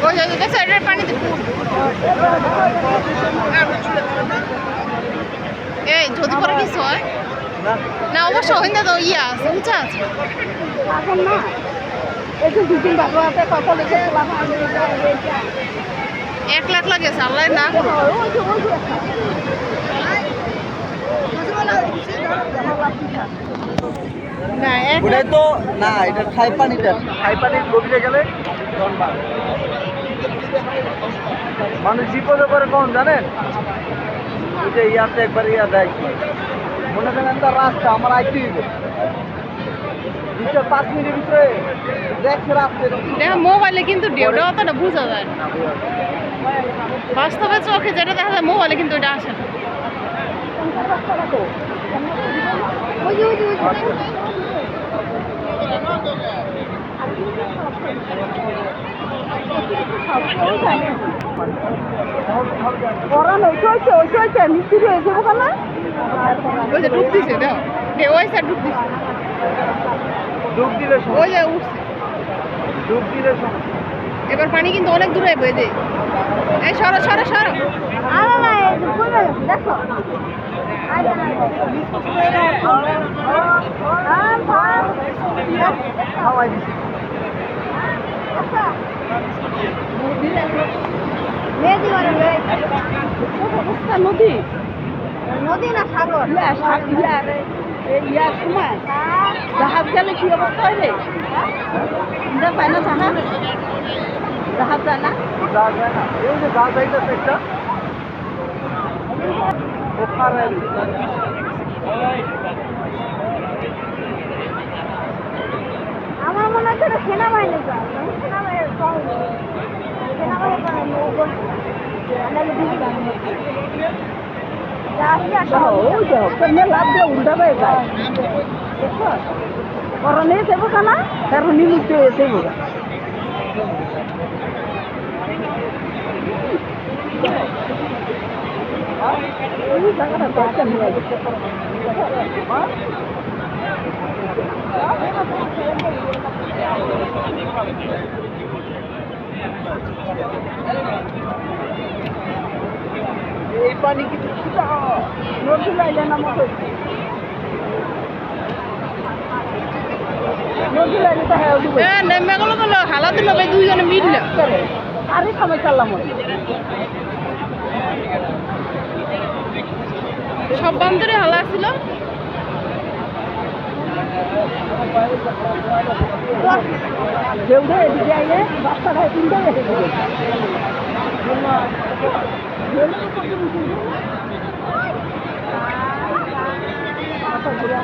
ওই যে দেখছো এটার পানিতে এই যদি পরে কিছু হয় না অবশ্য হইন্দা তো ইয়া আছে উঁচা আছে এখন না একটু দুদিন বাবা কত লেগে 1 লাখ লাগেছে আল্লাহ না করো না ওটাই তো না এটা খাই পানিটা খাই পানির গভীরে গেলে মানুষ বিপদে করে কখন জানেন ওই যে ইয়াতে একবার ইয়া দেয় মনে করেন একটা রাস্তা আমার আইতে হইবে 5 মিনিটের ভিতরে দেখছে রাস্তা দেখা মোবাইলে কিন্তু ওটা অতটা বোঝা যায় না বাস্তবে চোখে যেটা দেখা যায় মোবাইলে কিন্তু এটা আসে না ওই যে ডুব দিছে দেখো ওই সাইড ডুব দিছে ডুব দিলে ওই যে উঠছে ডুব দিলে এবার পানি কিন্তু অনেক দূরে বয়ে যায় এই সরো সরো সরো দেখো খাওয়াই দিছি নদী নদী না সাগর ইয়ার সময় জাহাজ গেলে কি অবস্থা হবে পায় না জাহাজ যায় না গাছ হয় না এই যে গাছ আইতেছে একটা ওখানে আমার মনে হচ্ছে সেনাবাহিনী লাভ দিয়ে উল্টাবে করণে দেবো কেনা কারণ নিমুক্ত হয়েছে বোঝা টাকাটা দরকার নিয়ে এই পানি কিছু নদী লাইলে না মতো নদী লাইলে তো হ্যাঁ নেমে গেল তো হালা দিল ভাই দুইজনে মিললে আরে সময় চাললাম সব বান্ধরে হালা ছিল যেউঠে এদিকে আইলে বাচ্চা খায় তিনটা এসে দিবে মাথা ঘুরে